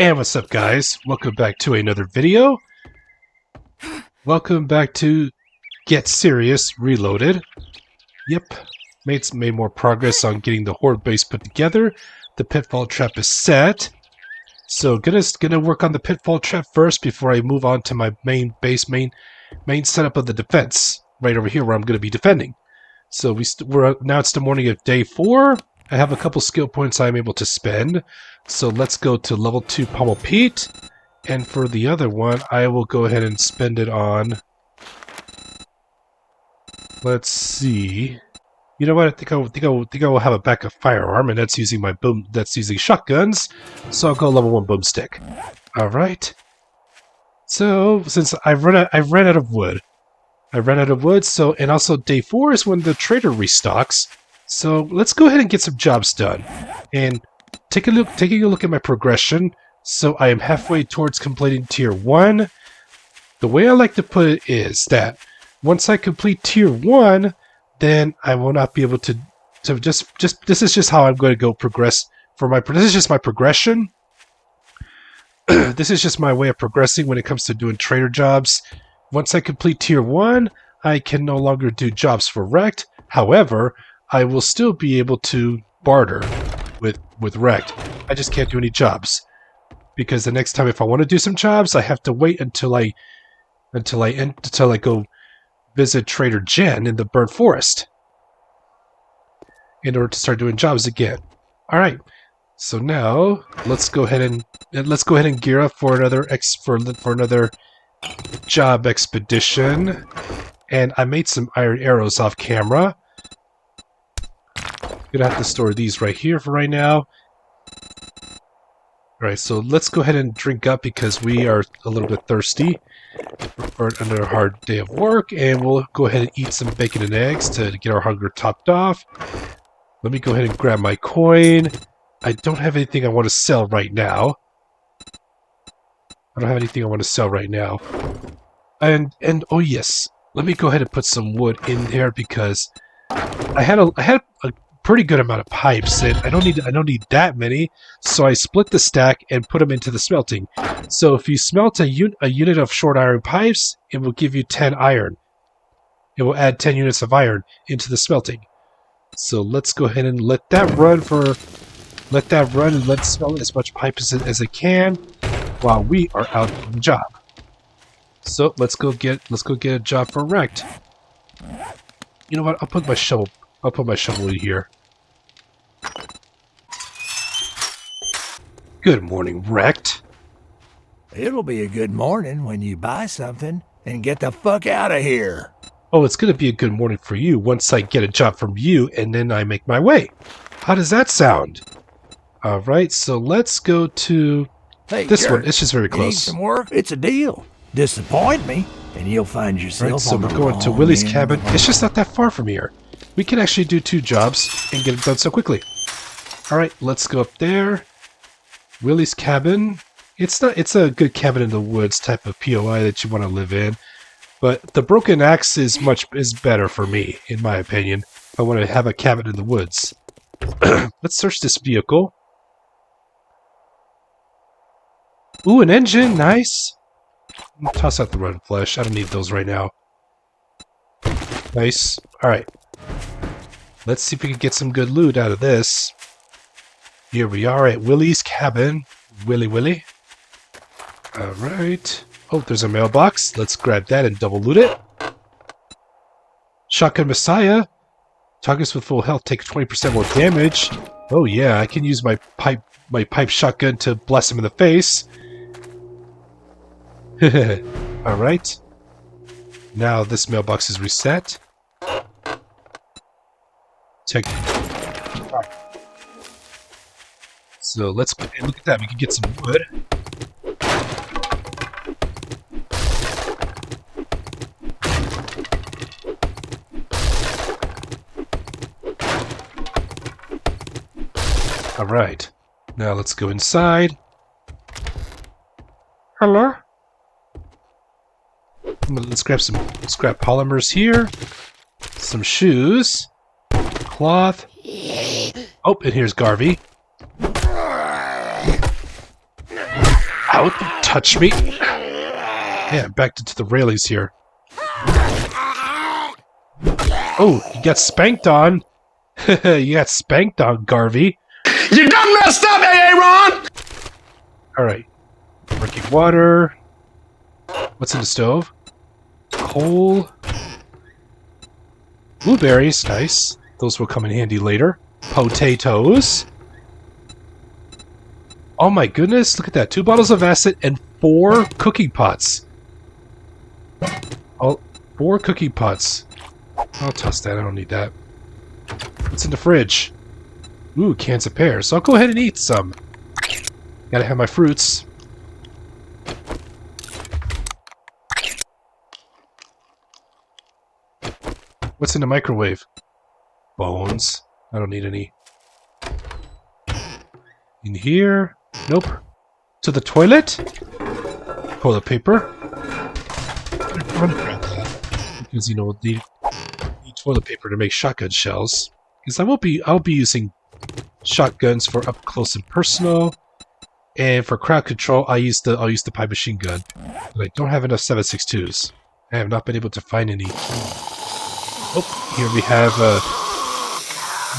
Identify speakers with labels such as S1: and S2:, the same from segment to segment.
S1: And what's up, guys? Welcome back to another video. Welcome back to Get Serious Reloaded. Yep, made more progress on getting the horde base put together. The pitfall trap is set. So gonna work on the pitfall trap first before I move on to my main base, main setup of the defense. Right over here where I'm gonna be defending. So now it's the morning of day 4. I have a couple skill points I'm able to spend. So let's go to level 2 Pommel Pete. And for the other one, I will go ahead and spend it on... Let's see... You know what? I think I will have a backup firearm, and that's using shotguns. So I'll go level 1 boomstick. Alright. So, since I ran out of wood. So, and also day 4 is when the trader restocks. So let's go ahead and get some jobs done. And taking a look at my progression. So I am halfway towards completing tier 1. The way I like to put it is that once I complete tier 1, then I will not be able to this is just how I'm going to go progress for this is just my progression. This is just my way of progressing when it comes to doing trader jobs. Once I complete tier 1, I can no longer do jobs for Wrecked. However, I will still be able to barter with Wrecked. I just can't do any jobs. Because the next time if I want to do some jobs, I have to wait until I go visit Trader Jen in the Burnt Forest in order to start doing jobs again. All right. So now let's go ahead and gear up for another another job expedition. And I made some iron arrows off camera. Gonna have to store these right here for right now. Alright, so let's go ahead and drink up because we are a little bit thirsty for another hard day of work, and we'll go ahead and eat some bacon and eggs to get our hunger topped off. Let me go ahead and grab my coin. I don't have anything I want to sell right now. And oh yes, let me go ahead and put some wood in there because I had a pretty good amount of pipes, and I don't need that many, so I split the stack and put them into the smelting. So if you smelt a unit of short iron pipes, it will give you 10 iron. It will add 10 units of iron into the smelting. So let's go ahead and let that run and let's smelt as much pipe as it can while we are out on the job. So let's go get a job for Wrecked. You know what? I'll put my shovel in here. Good morning, Wrecked.
S2: It'll be a good morning when you buy something and get the fuck out of here.
S1: Oh, it's going to be a good morning for you once I get a job from you and then I make my way. How does that sound? Alright, so let's go to this one. It's just very close.
S2: You need some work? It's a deal. Disappoint me, and you'll find yourself
S1: right, so we're going to Willie's cabin. It's just not that far from here. We can actually do 2 jobs and get it done so quickly. Alright, let's go up there. Willie's cabin. It's a good cabin in the woods type of POI that you want to live in. But the broken axe is better for me, in my opinion. If I want to have a cabin in the woods. Let's search this vehicle. Ooh, an engine, nice. Toss out the rotten flesh. I don't need those right now. Nice. Alright. Let's see if we can get some good loot out of this. Here we are at Willie's cabin. Willy. Alright. Oh, there's a mailbox. Let's grab that and double loot it. Shotgun Messiah. Targets with full health take 20% more damage. Oh yeah, I can use my pipe shotgun to blast him in the face. Alright. Now this mailbox is reset. Check. So let's look at that. We can get some wood. Alright. Now let's go inside. Hello? Let's grab polymers here. Some shoes. Cloth. Oh, and here's Garvey. Ow, don't touch me. Yeah, back to the railings here. Oh, you got spanked on. You got spanked on, Garvey.
S3: You done messed up, Aaron!
S1: Alright. Drinking water. What's in the stove? Coal. Blueberries, nice. Those will come in handy later. Potatoes. Oh my goodness, look at that. 2 bottles of acid and 4 cooking pots. Oh, 4 cooking pots. I'll toss that, I don't need that. What's in the fridge? Ooh, cans of pears. So I'll go ahead and eat some. Gotta have my fruits. What's in the microwave? Bones. I don't need any. In here? Nope. To the toilet? Toilet paper. Run around that. Because, you know, need toilet paper to make shotgun shells. Because I'll be using shotguns for up close and personal. And for crowd control, I'll use the pipe machine gun. But I don't have enough 7.62s. I have not been able to find any. Oh, here we have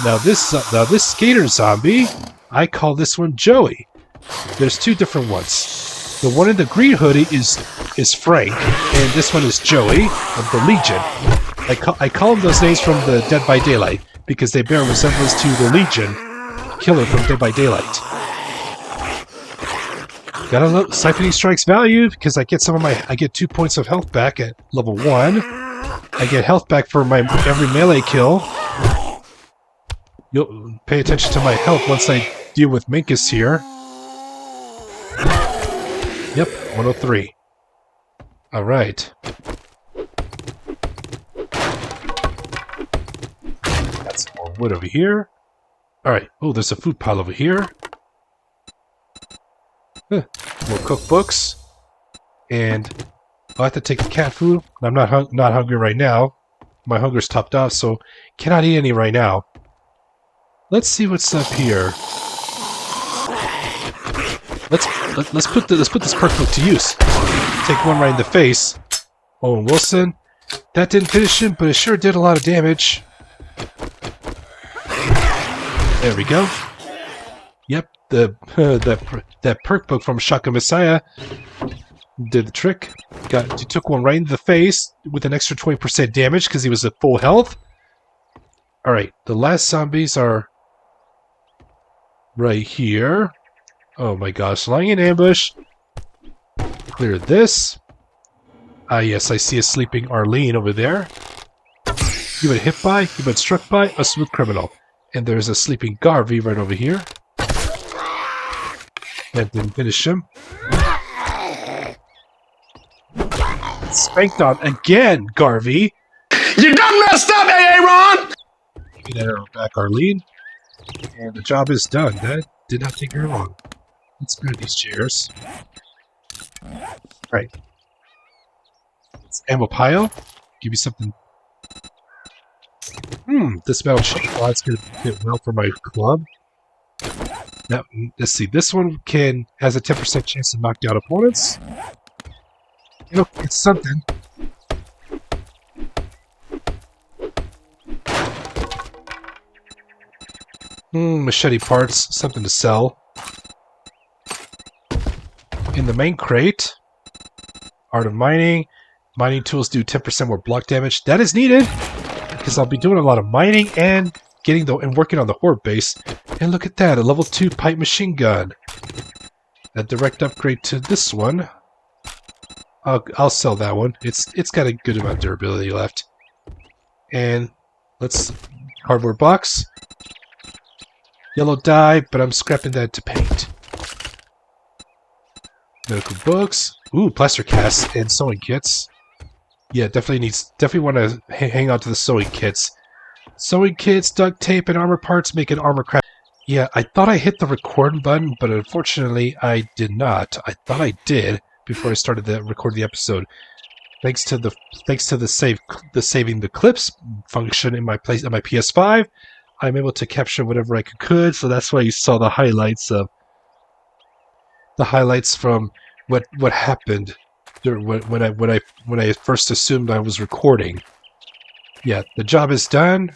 S1: now this skater zombie. I call this one Joey. There's 2 different ones. The one in the green hoodie is Frank, and this one is Joey of the Legion. I call them those names from the Dead by Daylight because they bear resemblance to the Legion killer from Dead by Daylight. Gotta love siphoning strikes value because I get 2 points of health back at level 1. I get health back for my every melee kill. You'll pay attention to my health once I deal with Minkus here. Yep, 103. Alright. Got some more wood over here. Alright. Oh, there's a food pile over here. More cookbooks. And I'll have to take the cat food. I'm not hungry right now. My hunger's topped off, so cannot eat any right now. Let's see what's up here. Let's put this perk book to use. Take one right in the face. Owen Wilson. That didn't finish him, but it sure did a lot of damage. There we go. Yep, that perk book from Shotgun Messiah did the trick. You took one right in the face with an extra 20% damage because he was at full health. Alright, the last zombies are right here. Oh my gosh, lying in ambush. Clear this. Ah yes, I see a sleeping Arlene over there. You've been hit by, you've been struck by a smooth criminal. And there's a sleeping Garvey right over here. That didn't finish him. Spanked on again, Garvey.
S3: You done messed up, Aaron!
S1: Give me that arrow back, Arlene. And the job is done. That did not take very long. Let's grab these chairs. Right. It's ammo pile. Give me something. This metal chain is going to fit well for my club. Now, let's see. This one has a 10% chance to knock down opponents. You know, it's something. Machete parts, something to sell. In the main crate, Art of Mining. Mining tools do 10% more block damage. That is needed, because I'll be doing a lot of mining and working on the horde base. And look at that, a level 2 pipe machine gun. A direct upgrade to this one. I'll sell that one. It's got a good amount of durability left. And let's cardboard box. Yellow dye, but I'm scrapping that to paint. Medical books. Ooh, plaster casts and sewing kits. Yeah, definitely want to hang on to the sewing kits. Sewing kits, duct tape, and armor parts make an armor craft. Yeah, I thought I hit the record button, but unfortunately I did not. I thought I did before I started to record the episode. Thanks to the saving the clips function in my PS5, I'm able to capture whatever I could. So that's why you saw the highlights from what happened when I first assumed I was recording. Yeah, the job is done,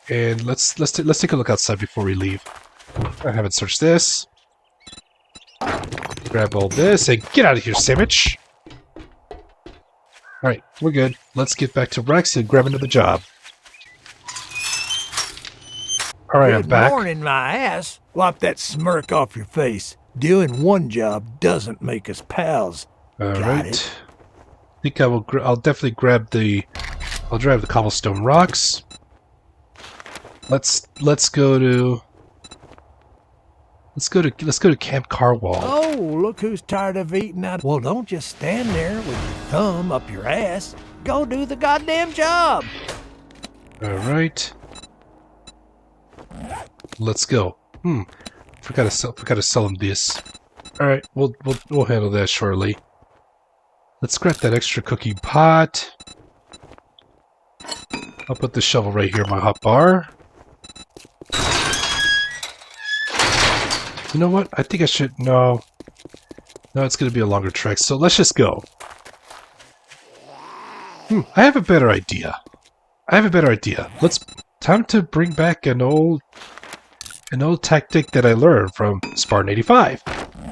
S1: and let's take a look outside before we leave. I haven't searched this. Grab all this and get out of here, sandwich. All right, we're good. Let's get back to Rex and grab another job. All right, I'm back.
S2: Good morning, my ass. Wipe that smirk off your face. Doing one job doesn't make us pals.
S1: All
S2: Got
S1: right.
S2: it?
S1: I think I will. I'll definitely grab the. I'll grab the cobblestone rocks. Let's go to. Let's go to Camp Carwall.
S2: Oh, look who's tired of eating out. Well, don't just stand there with your thumb up your ass. Go do the goddamn job.
S1: All right. Let's go. Forgot to sell him this. All right, we'll handle that shortly. Let's grab that extra cooking pot. I'll put the shovel right here in my hot bar. You know what? I think I should... No, it's going to be a longer trek, so let's just go. I have a better idea. Time to bring back an old tactic that I learned from Spartan 85.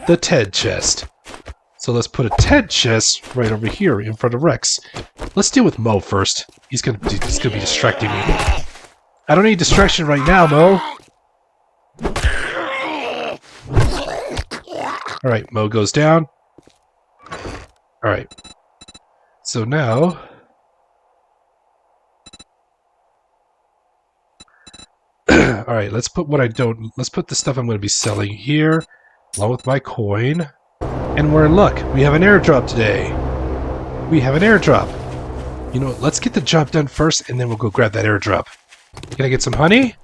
S1: The TED chest. So let's put a TED chest right over here in front of Rex. Let's deal with Mo first. He's gonna be distracting me. I don't need distraction right now, Mo. Alright, Mo goes down. Alright. So now... Alright, let's put the stuff I'm going to be selling here, along with my coin. And we're in luck. We have an airdrop today. You know what, let's get the job done first, and then we'll go grab that airdrop. Can I get some honey?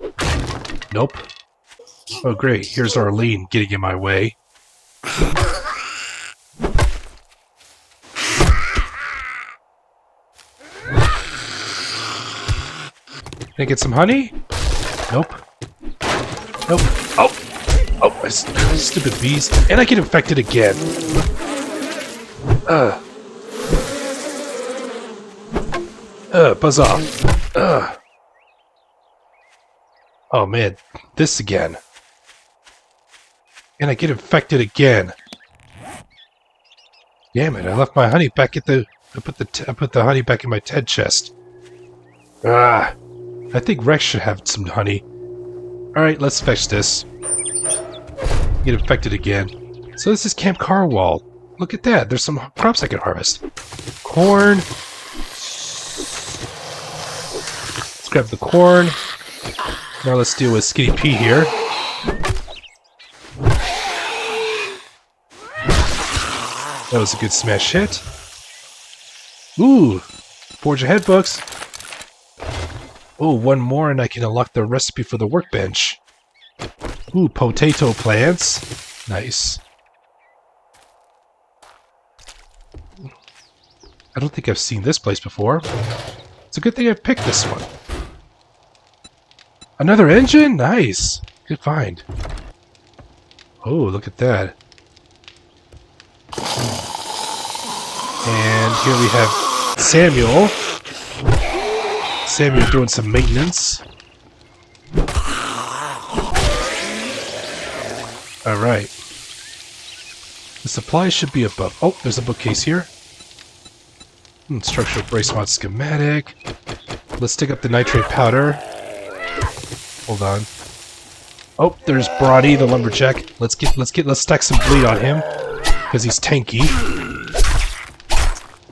S1: Nope. Oh great, here's Arlene getting in my way. Can I get some honey? Nope. Oh, my stupid bees. And I get infected again. Buzz off. Oh man, this again. And I get infected again. Damn it, I left my honey back at the... I put the honey back in my TED chest. I think Rex should have some honey. Alright, let's fetch this. Get infected again. So this is Camp Carwall. Look at that, there's some crops I can harvest. Corn. Let's grab the corn. Now let's deal with Skinny P here. That was a good smash hit. Ooh! Forge ahead, books. Oh, one more and I can unlock the recipe for the workbench. Ooh, potato plants. Nice. I don't think I've seen this place before. It's a good thing I picked this one. Another engine? Nice. Good find. Oh, look at that. And here we have Samuel. Samuel doing some maintenance. Alright. The supplies should be above. Oh, there's a bookcase here. Structural brace mod schematic. Let's take up the nitrate powder. Hold on. Oh, there's Brawny, the lumberjack. Let's stack some bleed on him. Because he's tanky.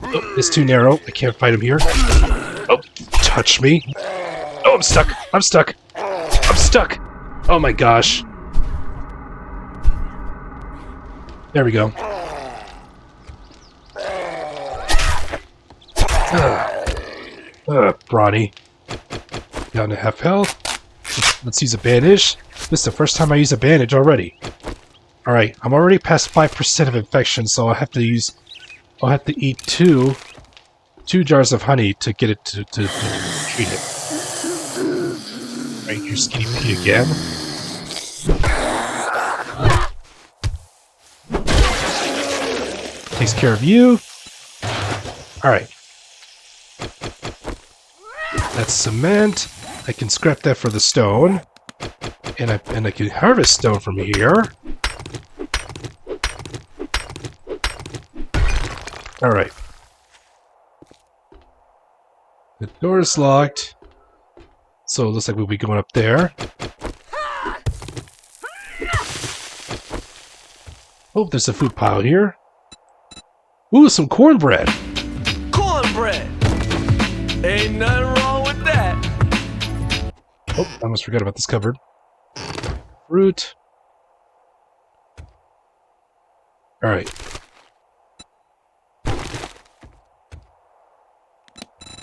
S1: Oh, it's too narrow. I can't fight him here. Oh, touch me. Oh, I'm stuck. I'm stuck. I'm stuck. Oh my gosh. There we go. Brawny. Down to half health. Let's use a bandage. This is the first time I use a bandage already. Alright, I'm already past 5% of infection, so I'll have to eat two jars of honey to get it to treat it. Alright, here's Skinny P again. takes care of you. Alright. That's cement. I can scrap that for the stone. And I can harvest stone from here. Alright. The door is locked. So it looks like we'll be going up there. Oh, there's a food pile here. Ooh, some cornbread.
S4: Cornbread! Ain't nothing wrong with that.
S1: Oh, I almost forgot about this cupboard. Fruit. Alright.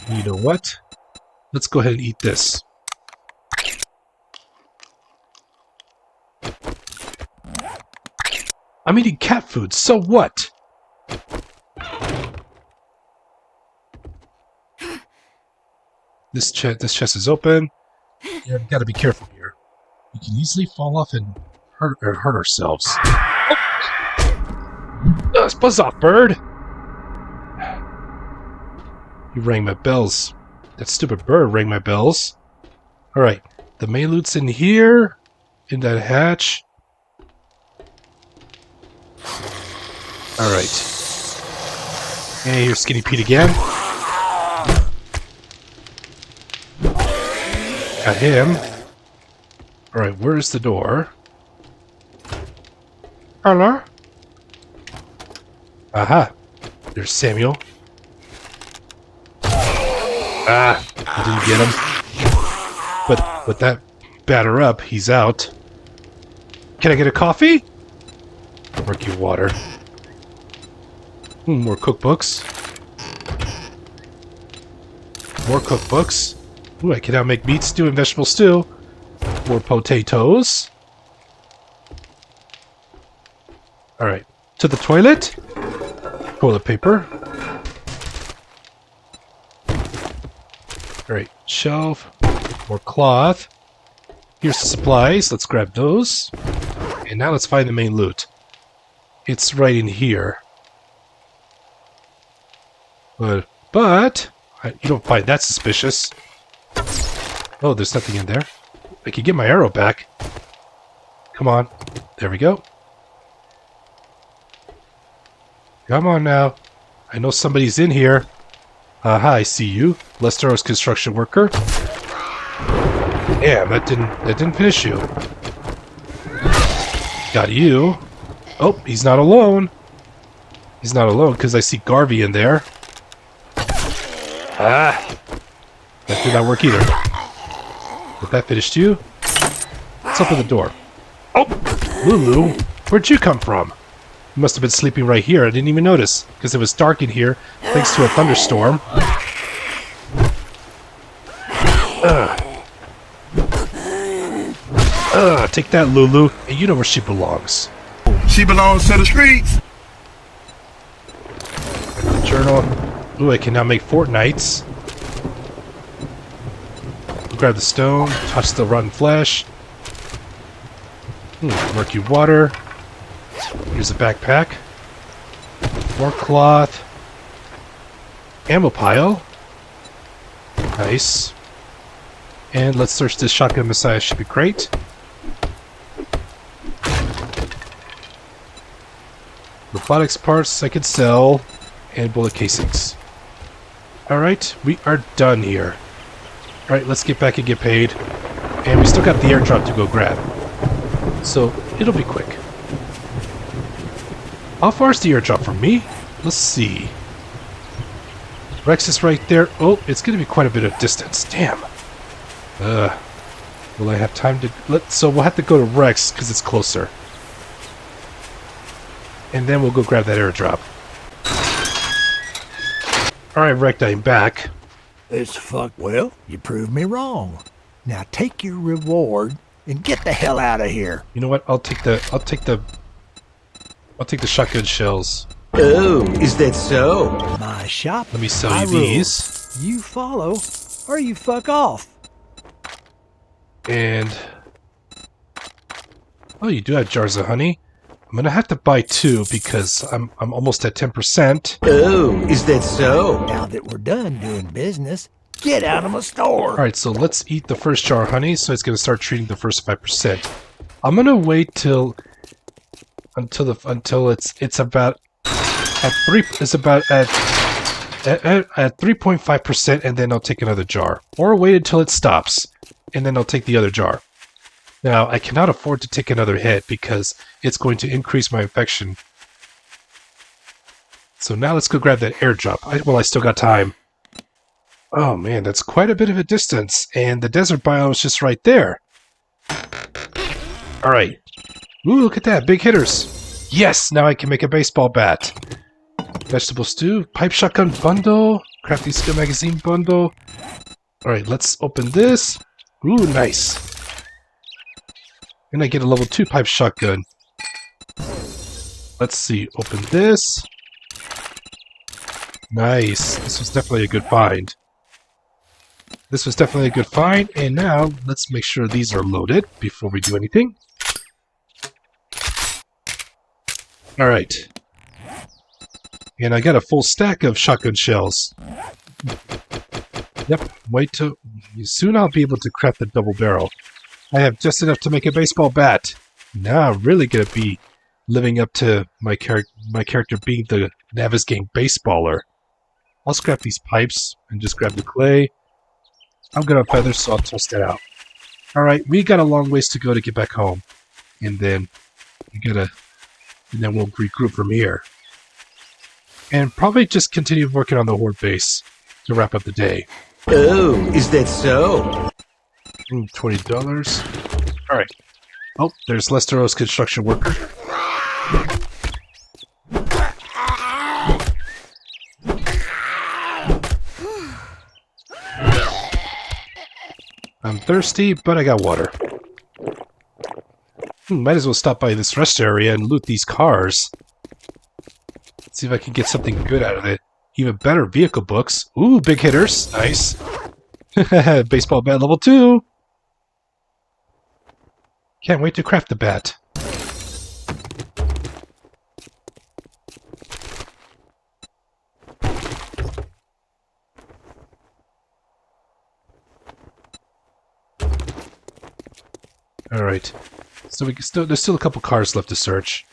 S1: You know what? Let's go ahead and eat this. I'm eating cat food, so what? This chest is open. Yeah, we gotta be careful here. We can easily fall off and hurt ourselves. Oh! Buzz off, bird! You rang my bells. That stupid bird rang my bells. Alright, the main loot's in here. In that hatch. Alright. Hey, here's Skinny Pete again. Got him. Alright, where's the door? Hello? Aha! There's Samuel. Ah! I didn't get him. But with that batter up, he's out. Can I get a coffee? Murky water. More cookbooks. More cookbooks. Ooh, I can now make meat stew and vegetable stew. More potatoes. Alright. To the toilet. Toilet paper. Alright. Shelf. More cloth. Here's the supplies. Let's grab those. And now let's find the main loot. It's right in here. But you don't find that suspicious. Oh, there's nothing in there. I can get my arrow back. Come on. There we go. Come on now. I know somebody's in here. Aha, I see you. Lestero's construction worker. Damn, that didn't finish you. Got you. Oh, he's not alone. He's not alone because I see Garvey in there. Ah! That did not work either. But that finished you. Let's open the door. Oh! Lulu! Where'd you come from? You must have been sleeping right here. I didn't even notice. Because it was dark in here, thanks to a thunderstorm. Take that, Lulu. And you know where she belongs.
S3: She belongs to the streets.
S1: Journal. Ooh, I can now make fortnights. Grab the stone, touch the rotten flesh. Murky water. Here's a backpack. More cloth. Ammo pile. Nice. And let's search this shotgun messiah. Should be great. Robotics parts I could sell. And bullet casings. Alright, we are done here. Alright, let's get back and get paid. And we still got the airdrop to go grab. So, it'll be quick. How far is the airdrop from me? Let's see. Rex is right there. Oh, it's going to be quite a bit of distance. Damn. Will I have time to... So we'll have to go to Rex because it's closer. And then we'll go grab that airdrop. Alright, Rex, I'm back.
S2: It's fuck. Well, you proved me wrong. Now take your reward and get the hell out of here.
S1: You know what? I'll take the shotgun shells.
S4: Oh, is that so?
S2: My shop.
S1: Let me sell
S2: my
S1: you
S2: rules.
S1: these.
S2: You follow, or you fuck off.
S1: And... Oh, you do have jars of honey. I'm gonna have to buy 2 because I'm almost at 10%.
S4: Oh, is that so?
S2: Now that we're done doing business, get out of my store.
S1: Alright, so let's eat the first jar of honey, so it's gonna start treating the first 5%. I'm gonna wait until it's about at 3.5%, and then I'll take another jar. Or wait until it stops, and then I'll take the other jar. Now, I cannot afford to take another hit because it's going to increase my infection. So now let's go grab that airdrop. I still got time. Oh man, that's quite a bit of a distance, and the desert biome is just right there. Alright. Ooh, look at that, big hitters. Yes, now I can make a baseball bat. Vegetable stew, pipe shotgun bundle, crafting skill magazine bundle. Alright, let's open this. Ooh, nice. And I get a level 2 pipe shotgun. Let's see, open this. Nice. This was definitely a good find. And now, let's make sure these are loaded before we do anything. Alright. And I got a full stack of shotgun shells. Yep, wait till... Soon I'll be able to craft the double barrel. I have just enough to make a baseball bat. Now I'm really gonna be living up to my character being the Navis Gang baseballer. I'll scrap these pipes and just grab the clay. I'm good on feathers, so I'll test that out. Alright, we got a long ways to go to get back home. And then we'll regroup from here. And probably just continue working on the horde base to wrap up the day.
S4: Oh, is that so?
S1: $20. Alright. Oh, there's Lestero's construction worker. I'm thirsty, but I got water. Might as well stop by this rest area and loot these cars. See if I can get something good out of it. Even better, vehicle books. Ooh, big hitters. Nice. Baseball bat level 2. Can't wait to craft the bat. Alright. So there's still a couple cars left to search.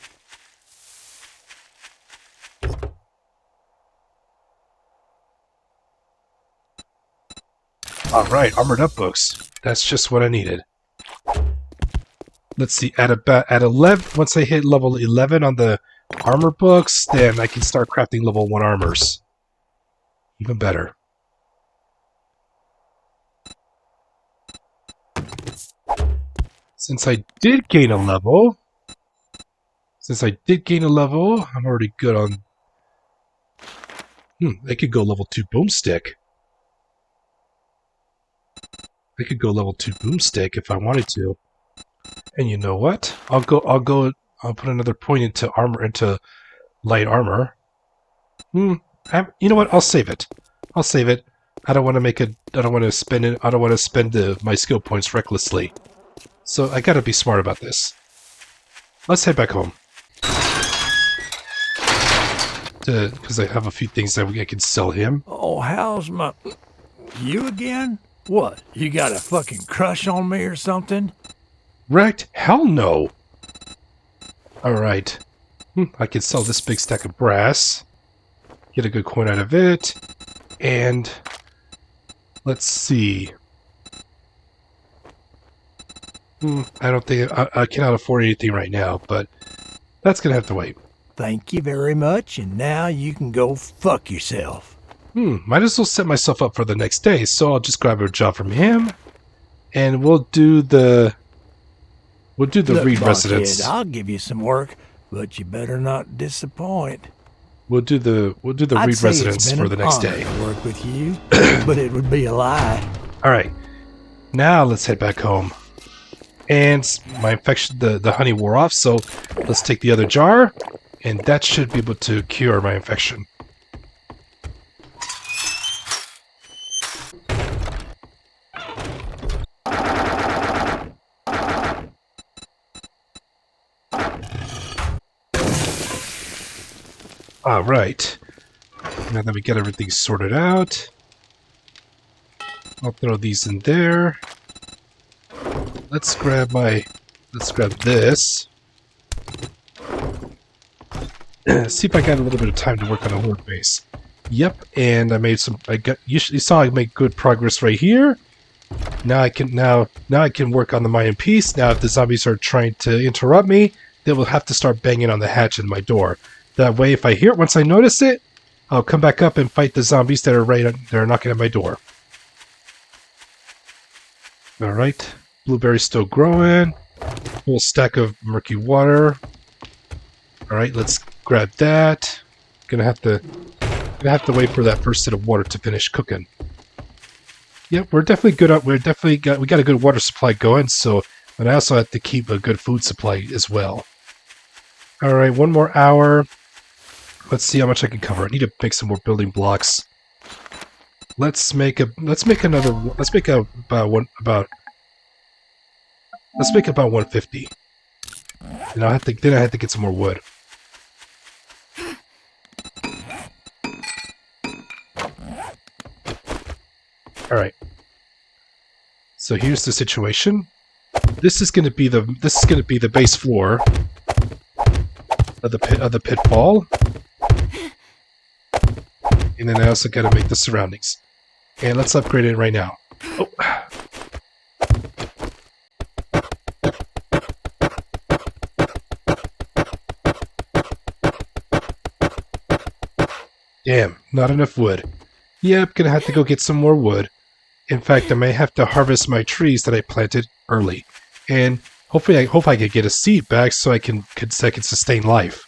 S1: Alright, armored up books. That's just what I needed. Let's see, at 11, once I hit level 11 on the armor books, then I can start crafting level 1 armors. Even better. Since I did gain a level, I'm already good on... I could go level 2 boomstick. If I wanted to. And you know what? I'll put another point into light armor. You know what? I'll save it. I don't want to spend my skill points recklessly. So I gotta be smart about this. Let's head back home. Because I have a few things that I can sell him.
S2: Oh, how's my... You again? What, you got a fucking crush on me or something?
S1: Right? Hell no! Alright. I can sell this big stack of brass. Get a good coin out of it. And... let's see. I don't think... I cannot afford anything right now, but... that's gonna have to wait.
S2: Thank you very much, and now you can go fuck yourself.
S1: Might as well set myself up for the next day, so I'll just grab a job from him, and we'll do the Look, Reed residence.
S2: Kid, I'll give you some work, but you better not disappoint.
S1: We'll do the Reed residence for the next day.
S2: To work with you, but it would be a lie.
S1: All right, now let's head back home. And my infection, the honey wore off, so let's take the other jar, and that should be able to cure my infection. Alright. Now that we get everything sorted out, I'll throw these in there. Let's grab this. See if I got a little bit of time to work on a horde base. Yep, and I made some. You saw I made good progress right here. Now I can work on the Mayan piece. Now, if the zombies are trying to interrupt me, they will have to start banging on the hatch in my door. That way, if I hear it, once I notice it, I'll come back up and fight the zombies that are knocking at my door. All right, blueberries still growing. Whole stack of murky water. All right, let's grab that. Gonna have to wait for that first set of water to finish cooking. Yep, we're definitely good up. We got a good water supply going. So, but I also have to keep a good food supply as well. All right, 1 more hour. Let's see how much I can cover. I need to make some more building blocks. Let's make about 150. And I have to get some more wood. All right. So here's the situation. This is going to be the base floor of the pitfall. And then I also got to make the surroundings. And let's upgrade it right now. Oh. Damn, not enough wood. Yep, gonna have to go get some more wood. In fact, I may have to harvest my trees that I planted early. And hopefully I can get a seed back so I can sustain life.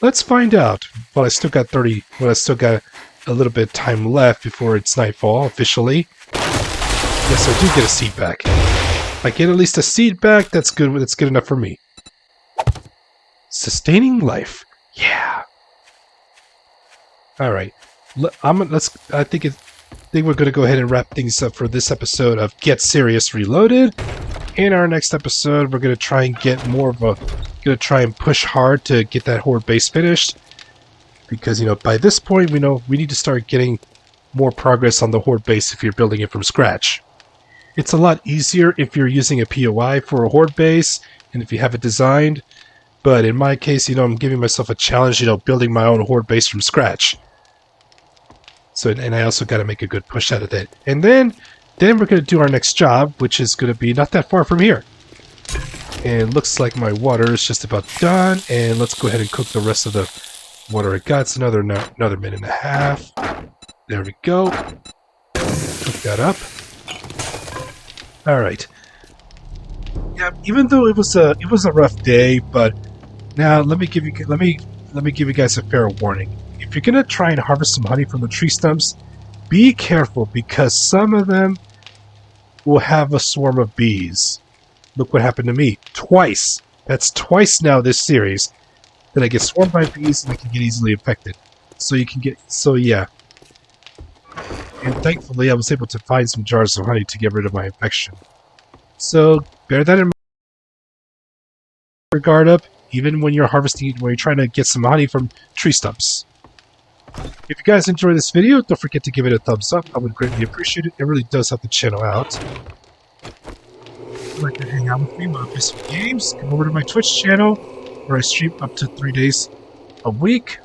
S1: Let's find out. Well, I still got a little bit of time left before it's nightfall officially. Yes, I do get a seed back. If I get at least a seed back, that's good. That's good enough for me. Sustaining life. Yeah. All right. I think we're going to go ahead and wrap things up for this episode of Get Serious Reloaded. In our next episode, we're going to try and get try and push hard to get that horde base finished. Because, by this point, we know we need to start getting more progress on the horde base if you're building it from scratch. It's a lot easier if you're using a POI for a horde base and if you have it designed. But in my case, I'm giving myself a challenge, building my own horde base from scratch. So, and I also got to make a good push out of that. And then we're going to do our next job, which is going to be not that far from here. And it looks like my water is just about done. And let's go ahead and cook the rest of the water I got. It's another minute and a half. There we go. Cook that up. All right. Yeah, even though it was a rough day, but now let me give you guys a fair warning. If you're gonna try and harvest some honey from the tree stumps, be careful because some of them will have a swarm of bees. Look what happened to me twice. That's twice now this series that I get swarmed by bees and I can get easily infected. Yeah. And thankfully, I was able to find some jars of honey to get rid of my infection. So bear that in mind. Guard up, even when you're trying to get some honey from tree stumps. If you guys enjoyed this video, don't forget to give it a thumbs up. I would greatly appreciate it. It really does help the channel out. If you'd like to hang out with me while I play some games, come over to my Twitch channel where I stream up to 3 days a week.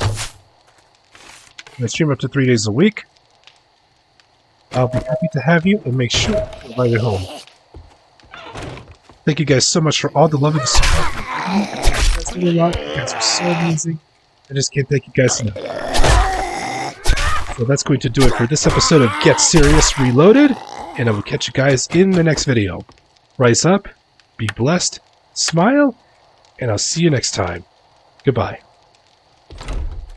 S1: I stream up to 3 days a week. I'll be happy to have you and make sure you're right at home. Thank you guys so much for all the love and support. You guys are so amazing. I just can't thank you guys enough. So that's going to do it for this episode of Get Serious Reloaded, and I will catch you guys in the next video. Rise up, be blessed, smile, and I'll see you next time. Goodbye.